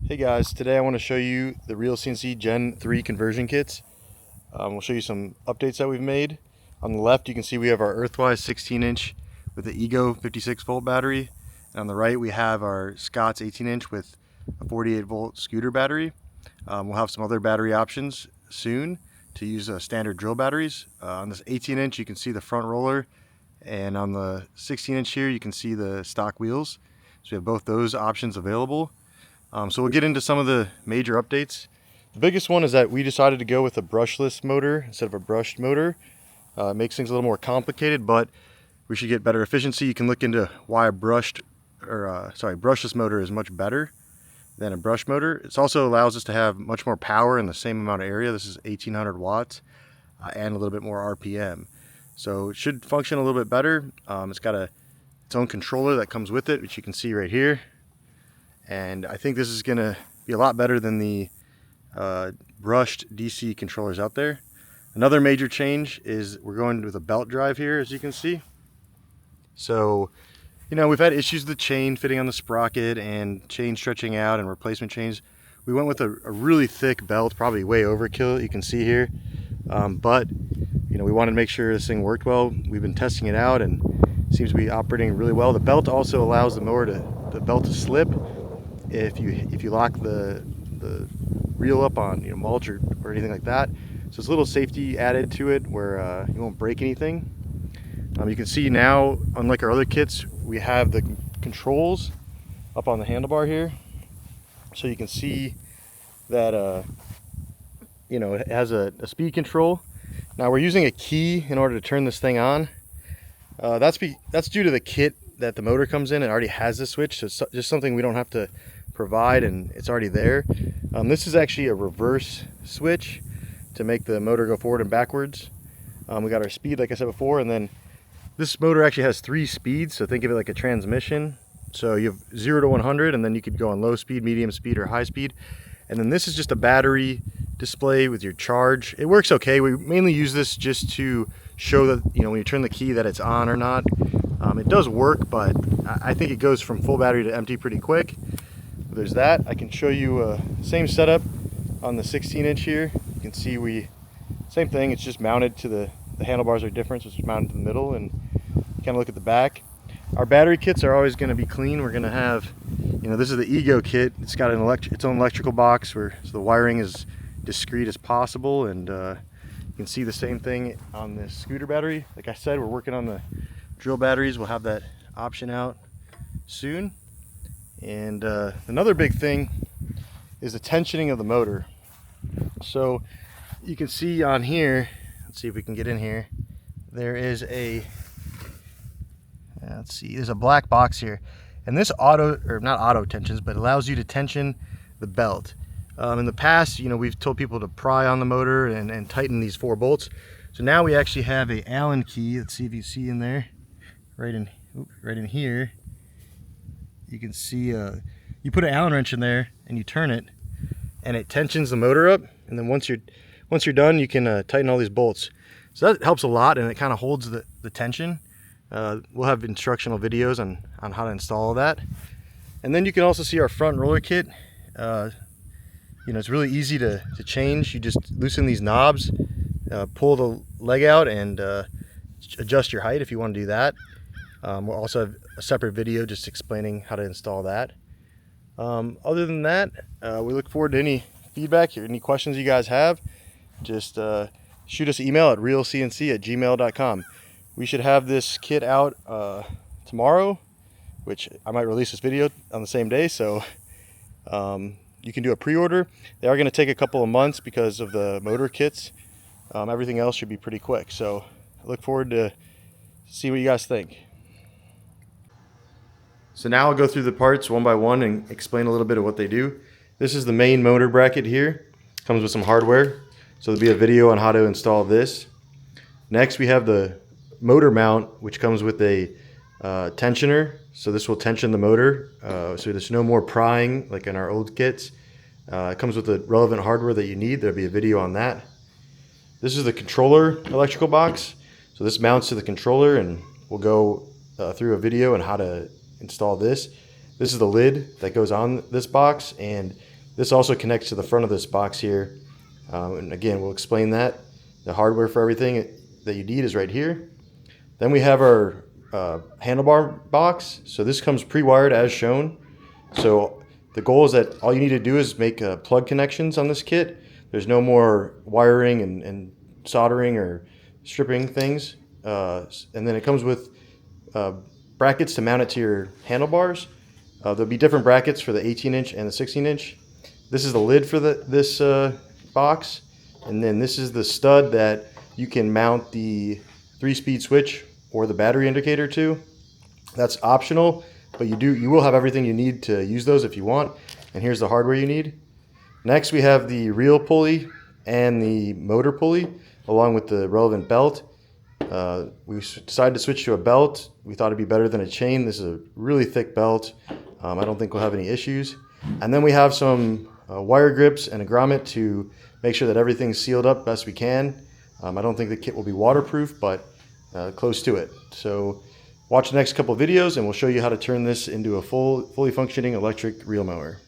Hey guys, today I want to show you the reelCNC Gen 3 conversion kits. We'll show you some updates that we've made. On the left you can see we have our Earthwise 16-inch with the Ego 56-volt battery. And on the right we have our Scott's 18-inch with a 48-volt scooter battery. We'll have some other battery options soon to use standard drill batteries. On this 18-inch you can see the front roller, and on the 16-inch here you can see the stock wheels. So we have both those options available. So we'll get into some of the major updates. The biggest one is that we decided to go with a brushless motor instead of a brushed motor. It makes things a little more complicated, but we should get better efficiency. You can look into why a brushless motor is much better than a brush motor. It also allows us to have much more power in the same amount of area. This is 1800 watts and a little bit more RPM. So it should function a little bit better. It's got its own controller that comes with it, which you can see right here. And I think this is going to be a lot better than the brushed DC controllers out there. Another major change is we're going with a belt drive here, as you can see. So, you know, we've had issues with the chain fitting on the sprocket and chain stretching out and replacement chains. We went with a really thick belt, probably way overkill, you can see here. But, you know, we wanted to make sure this thing worked well. We've been testing it out and it seems to be operating really well. The belt also allows the mower the belt to slip if you lock the reel up on mulch or anything like that. So it's a little safety added to it where you won't break anything. You can see now, unlike our other kits, we have the controls up on the handlebar here, so you can see that it has a speed control. Now we're using a key in order to turn this thing on. That's due to the kit that the motor comes in. It already has the switch, so it's just something we don't have to provide, and it's already there. This is actually a reverse switch to make the motor go forward and backwards. We got our speed, like I said before, and then this motor actually has 3 speeds, so think of it like a transmission. So you have 0 to 100, and then you could go on low speed, medium speed, or high speed. And then this is just a battery display with your charge. It works okay. We mainly use this just to show that when you turn the key that it's on or not. It does work, but I think it goes from full battery to empty pretty quick. There's that. I can show you same setup on the 16-inch here. You can see same thing. It's just mounted to the handlebars are different, so it's mounted to the middle, and kind of look at the back. Our battery kits are always going to be clean. We're going to have, this is the Ego kit. It's got its own electrical box so the wiring is discreet as possible, and you can see the same thing on this scooter battery. Like I said, we're working on the drill batteries. We'll have that option out soon. And another big thing is the tensioning of the motor. So you can see on here, let's see if we can get in here, there is there's a black box here, and this not auto tensions, but allows you to tension the belt. In the past, we've told people to pry on the motor and tighten these 4 bolts. So now we actually have a Allen key. Let's see if you see in there, right in here. You can see you put an Allen wrench in there and you turn it, and it tensions the motor up. And then once you're done, you can tighten all these bolts. So that helps a lot, and it kind of holds the tension. We'll have instructional videos on how to install all that. And then you can also see our front roller kit. It's really easy to change. You just loosen these knobs, pull the leg out, and adjust your height if you want to do that. We'll also have a separate video just explaining how to install that. Other than that, we look forward to any feedback or any questions you guys have. Just shoot us an email at reelCNC@gmail.com. We should have this kit out tomorrow, which I might release this video on the same day, so you can do a pre-order. They are going to take a couple of months because of the motor kits. Everything else should be pretty quick, so I look forward to see what you guys think. So now I'll go through the parts one by one and explain a little bit of what they do. This is the main motor bracket here. Comes with some hardware, so there'll be a video on how to install this. Next we have the motor mount, which comes with a tensioner. So this will tension the motor, so there's no more prying like in our old kits. It comes with the relevant hardware that you need. There'll be a video on that. This is the controller electrical box. So this mounts to the controller, and we'll go through a video on how to install this. This is the lid that goes on this box, and This also connects to the front of this box here. And again, we'll explain that. The hardware for everything that you need is right here. Then we have our handlebar box. So this comes pre-wired as shown. So the goal is that all you need to do is make plug connections on this kit. There's no more wiring and soldering or stripping things. And then it comes with brackets to mount it to your handlebars. There'll be different brackets for the 18-inch and the 16-inch. This is the lid for this box. And then this is the stud that you can mount the 3-speed switch or the battery indicator to. That's optional, but you will have everything you need to use those if you want. And here's the hardware you need. Next we have the reel pulley and the motor pulley along with the relevant belt. We decided to switch to a belt. We thought it'd be better than a chain. This is a really thick belt. I don't think we'll have any issues. And then we have some wire grips and a grommet to make sure that everything's sealed up best we can. I don't think the kit will be waterproof, but close to it. So watch the next couple of videos and we'll show you how to turn this into a fully functioning electric reel mower.